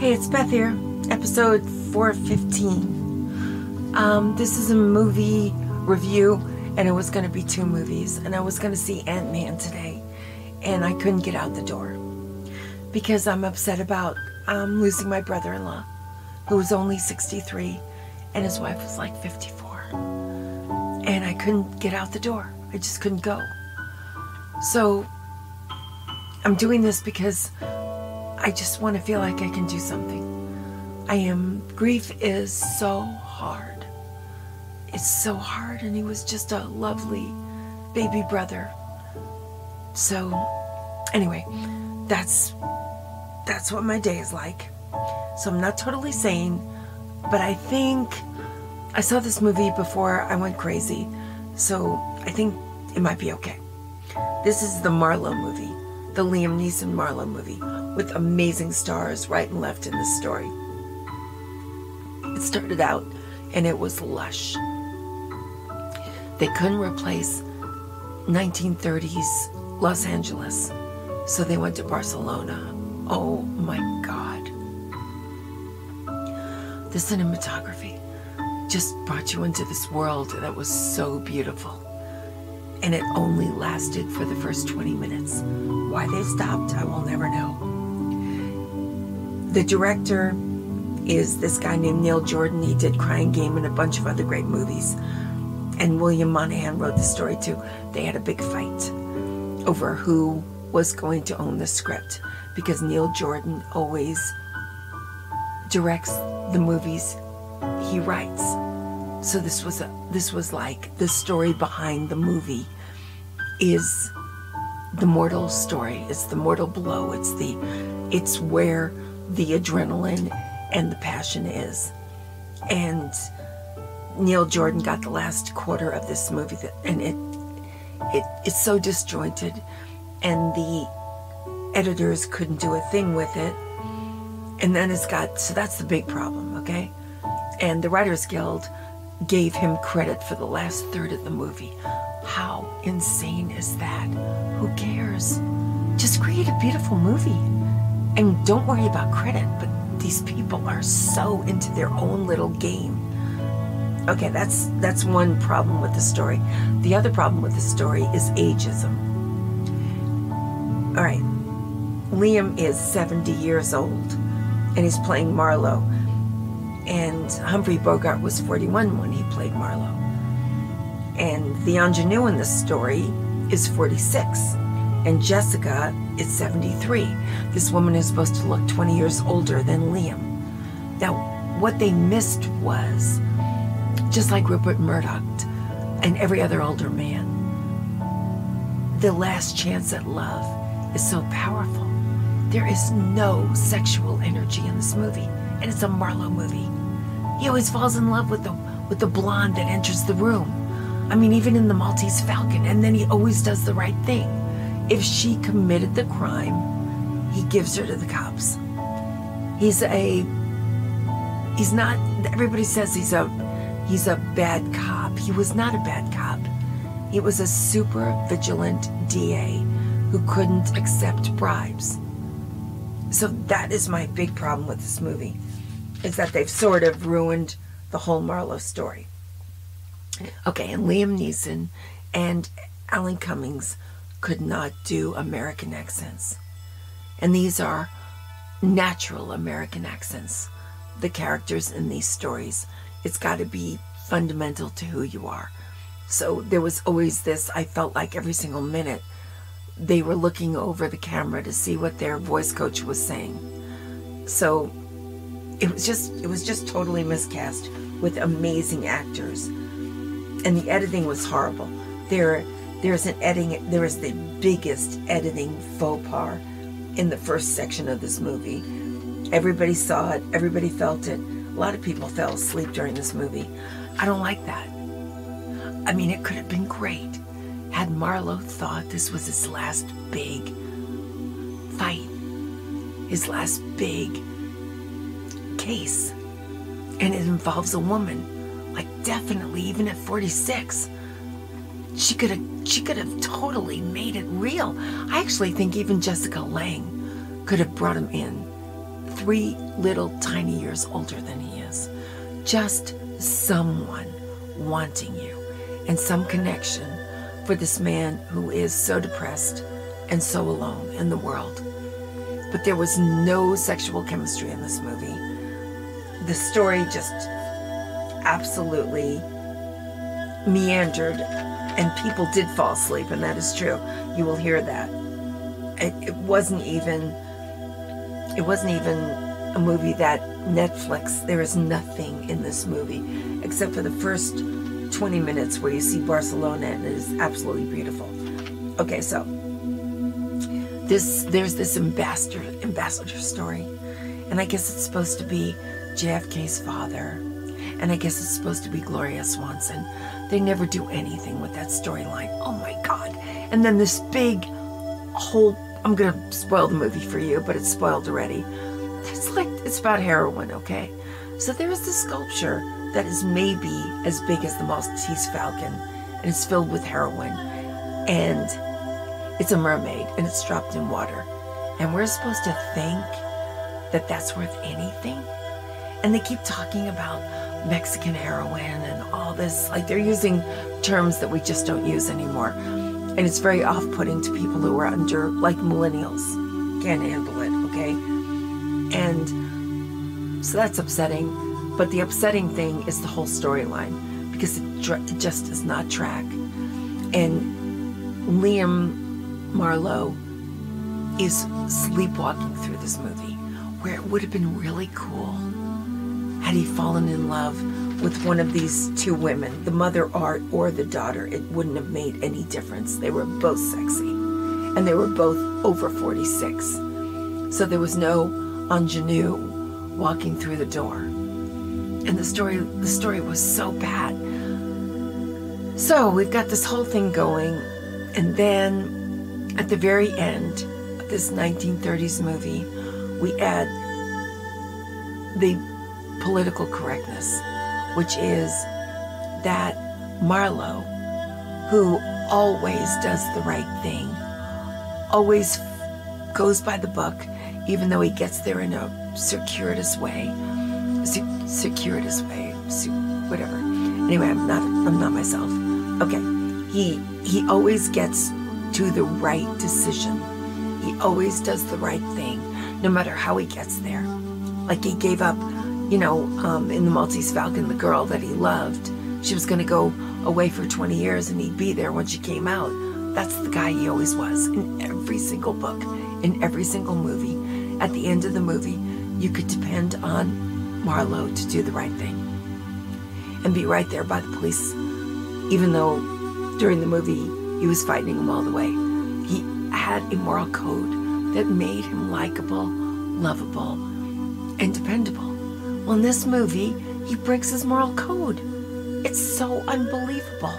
Hey, it's Beth here, episode 415. This is a movie review, and it was going to be two movies, and I was going to see Ant-Man today, and I couldn't get out the door because I'm upset about losing my brother-in-law, who was only 63, and his wife was like 54, and I couldn't get out the door. I just couldn't go. So I'm doing this because I just want to feel like I can do something. Grief is so hard. It's so hard, and he was just a lovely baby brother. So anyway, that's what my day is like. So I'm not totally sane, but I think I saw this movie before I went crazy, so I think it might be okay. This is the Marlowe movie, the Liam Neeson Marlowe movie, with amazing stars right and left in this story. It started out and it was lush. They couldn't replace 1930s Los Angeles, so they went to Barcelona. Oh my God. The cinematography just brought you into this world that was so beautiful. And it only lasted for the first 20 minutes. Why they stopped, I will never know. The director is this guy named Neil Jordan. He did Crying Game and a bunch of other great movies. And William Monahan wrote the story too. They had a big fight over who was going to own the script, because Neil Jordan always directs the movies he writes. So this was like the story behind the movie is the mortal story. It's the mortal blow. It's where the adrenaline and the passion is. And Neil Jordan got the last quarter of this movie, and it's so disjointed, and the editors couldn't do a thing with it. And then so that's the big problem, okay? And the Writers Guild gave him credit for the last third of the movie. How insane is that? Who cares? Just create a beautiful movie and don't worry about credit. But these people are so into their own little game. Okay, that's one problem with the story. The other problem with the story is ageism. All right, Liam is 70 years old and he's playing Marlowe. And Humphrey Bogart was 41 when he played Marlowe. And the ingenue in this story is 46. And Jessica is 73. This woman is supposed to look 20 years older than Liam. Now, what they missed was, just like Rupert Murdoch and every other older man, the last chance at love is so powerful. There is no sexual energy in this movie. And it's a Marlowe movie. He always falls in love with the blonde that enters the room. I mean, even in the Maltese Falcon. And then he always does the right thing. If she committed the crime, he gives her to the cops. He's not, everybody says he's a bad cop. He was not a bad cop. He was a super vigilant DA who couldn't accept bribes. So that is my big problem with this movie, is that they've sort of ruined the whole Marlowe story. Okay, and Liam Neeson and Alan Cummings could not do American accents. And these are natural American accents, the characters in these stories. It's got to be fundamental to who you are. So there was always this, I felt like every single minute, they were looking over the camera to see what their voice coach was saying. So it was just totally miscast with amazing actors. And the editing was horrible. There is the biggest editing faux pas in the first section of this movie. Everybody saw it, everybody felt it. A lot of people fell asleep during this movie. I don't like that. I mean, it could have been great had Marlowe thought this was his last big fight, his last big case, and it involves a woman. Like, definitely, even at 46, she could have totally made it real. I actually think even Jessica Lange could have brought him in 3 little tiny years older than he is. Just someone wanting you and some connection for this man who is so depressed and so alone in the world. But there was no sexual chemistry in this movie. The story just absolutely meandered, and people did fall asleep, and that is true. You will hear that. It wasn't even a movie that Netflix, there is nothing in this movie except for the first 20 minutes where you see Barcelona, and it is absolutely beautiful. Okay, so there's this ambassador story, and I guess it's supposed to be JFK's father, and I guess it's supposed to be Gloria Swanson. They never do anything with that storyline. Oh my God. And then this big whole, I'm gonna spoil the movie for you, but it's spoiled already. It's about heroin, okay? So there is this sculpture that is maybe as big as the Maltese Falcon, and it's filled with heroin, and it's a mermaid, and it's dropped in water, and we're supposed to think that that's worth anything. And they keep talking about Mexican heroin and all this, like they're using terms that we just don't use anymore, and it's very off-putting to people who are under, like millennials, can't handle it, okay? And so that's upsetting. But the upsetting thing is the whole storyline, because it just does not track. And Liam Marlowe is sleepwalking through this movie, where it would have been really cool had he fallen in love with one of these two women, the mother or the daughter. It wouldn't have made any difference. They were both sexy, and they were both over 46. So there was no ingenue walking through the door. And the story was so bad. So we've got this whole thing going, and then at the very end of this 1930s movie, we add the political correctness, which is that Marlowe, who always does the right thing, always goes by the book, even though he gets there in a circuitous way, whatever. Anyway, I'm not myself. Okay, he always gets to the right decision. He always does the right thing, no matter how he gets there. Like he gave up, in the Maltese Falcon, the girl that he loved. She was going to go away for 20 years, and he'd be there when she came out. That's the guy he always was in every single book, in every single movie. At the end of the movie, you could depend on Marlowe to do the right thing and be right there by the police, even though during the movie he was fighting them all the way. He had a moral code that made him likable, lovable, and dependable. Well, in this movie, he breaks his moral code. It's so unbelievable.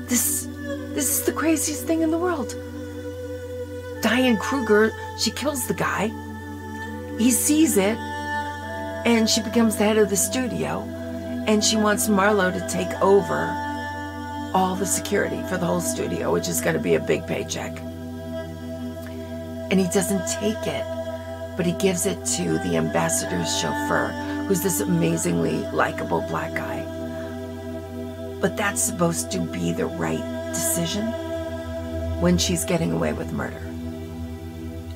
This is the craziest thing in the world. Diane Kruger, she kills the guy. He sees it, and she becomes the head of the studio, and she wants Marlowe to take over all the security for the whole studio, which is going to be a big paycheck. And he doesn't take it, but he gives it to the ambassador's chauffeur, who's this amazingly likable black guy. But that's supposed to be the right decision when she's getting away with murder.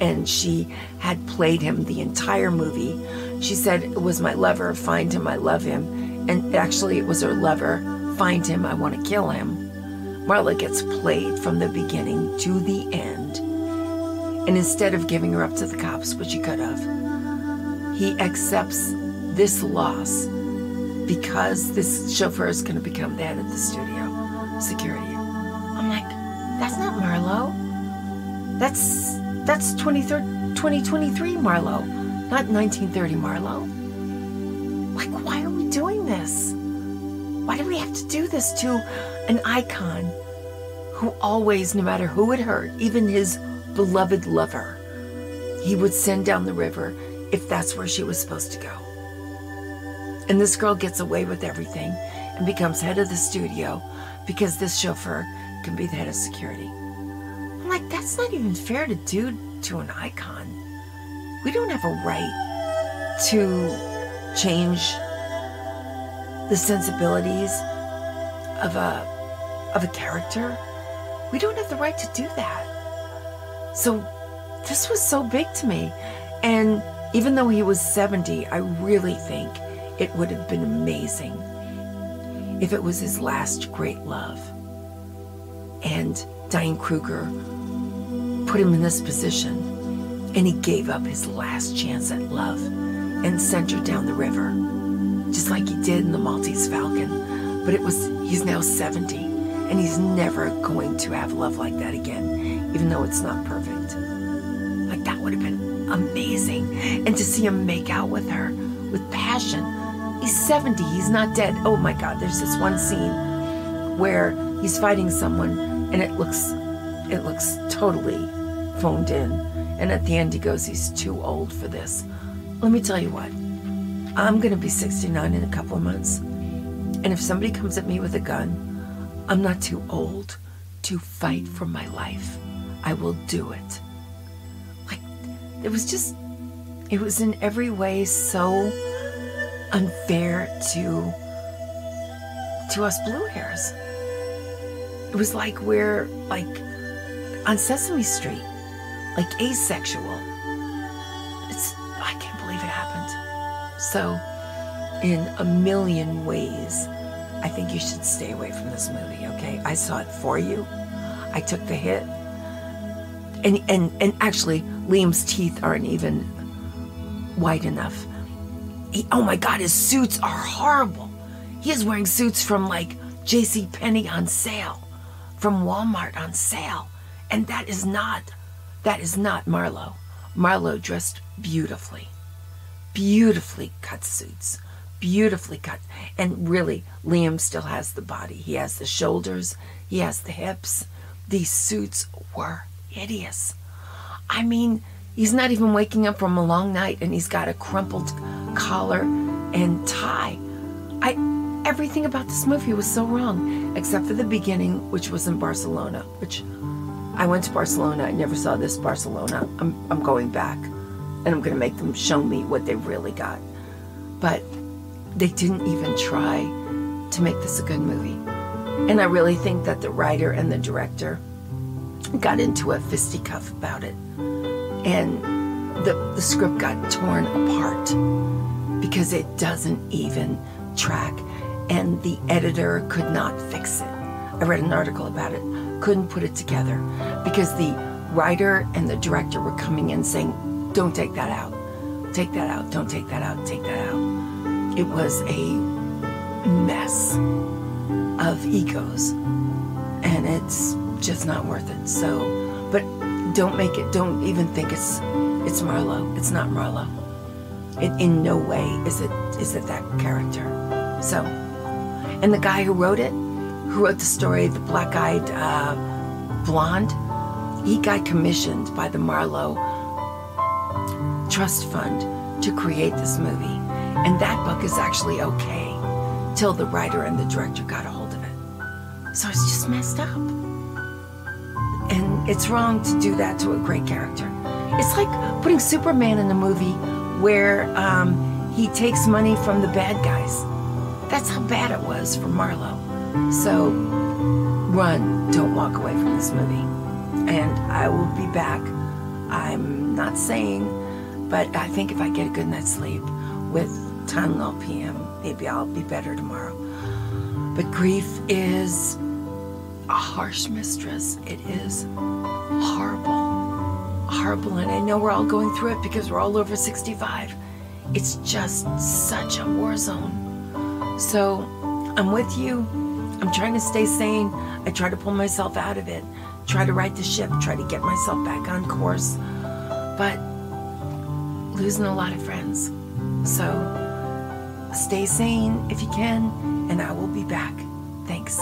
And she had played him the entire movie. She said, it was my lover, find him, I love him. And actually it was her lover, find him, I want to kill him. Marlowe gets played from the beginning to the end. And instead of giving her up to the cops, which he could have, he accepts this loss because this chauffeur is going to become the head of the studio security. I'm like, that's not Marlowe. That's 2023 Marlowe, not 1930 Marlowe. Like, why are we doing this? Why do we have to do this to an icon who always, no matter who it hurt, even his beloved lover, he would send down the river if that's where she was supposed to go? And this girl gets away with everything and becomes head of the studio because this chauffeur can be the head of security. I'm like, that's not even fair to do to an icon. we don't have a right to change the sensibilities of a character. We don't have the right to do that. So this was so big to me. And even though he was 70, I really think it would have been amazing if it was his last great love. And Diane Kruger put him in this position, and he gave up his last chance at love and sent her down the river, just like he did in the Maltese Falcon. But he's now 70, and he's never going to have love like that again, even though it's not perfect. Like, that would have been amazing. And to see him make out with her with passion. He's 70, he's not dead. Oh my God, there's this one scene where he's fighting someone, and it looks totally phoned in. And at the end he goes, he's too old for this. Let me tell you what, I'm gonna be 69 in a couple of months. And if somebody comes at me with a gun, I'm not too old to fight for my life. I will do it. Like, it was in every way so unfair to us blue hairs. It was like we're like on Sesame Street, like asexual. I can't believe it happened. So in a million ways, I think you should stay away from this movie, okay? I saw it for you. I took the hit. And actually, Liam's teeth aren't even white enough. Oh my God, his suits are horrible. He is wearing suits from like JCPenney on sale, from Walmart on sale. And that is not Marlowe. Marlowe dressed beautifully. Beautifully cut suits. Beautifully cut. And really, Liam still has the body. He has the shoulders. He has the hips. These suits were hideous. I mean, he's not even waking up from a long night and he's got a crumpled collar and tie. Everything about this movie was so wrong, except for the beginning, which was in Barcelona, which I went to Barcelona. I never saw this Barcelona. I'm going back, and I'm going to make them show me what they really got. But they didn't even try to make this a good movie. And I really think that the writer and the director got into a fisticuff about it. And the script got torn apart because it doesn't even track. And the editor could not fix it. I read an article about it. Couldn't put it together because the writer and the director were coming in saying, don't take that out. Take that out. Don't take that out. Take that out. It was a mess of egos, and it's just not worth it. So, but don't even think it's Marlowe. It's not Marlowe. In no way is it that character. So, and the guy who wrote the story, the black-eyed blonde, he got commissioned by the Marlowe Trust Fund to create this movie. And that book is actually okay till the writer and the director got a hold of it. So it's just messed up. And it's wrong to do that to a great character. It's like putting Superman in a movie where he takes money from the bad guys. That's how bad it was for Marlowe. So run, don't walk away from this movie. And I will be back. I'm not saying, but I think if I get a good night's sleep with Tylenol PM, maybe I'll be better tomorrow. But grief is a harsh mistress. It is horrible. Horrible, and I know we're all going through it because we're all over 65. It's just such a war zone. So I'm with you. I'm trying to stay sane. I try to pull myself out of it, try to right the ship, try to get myself back on course, but losing a lot of friends. So stay sane if you can, and I will be back. Thanks.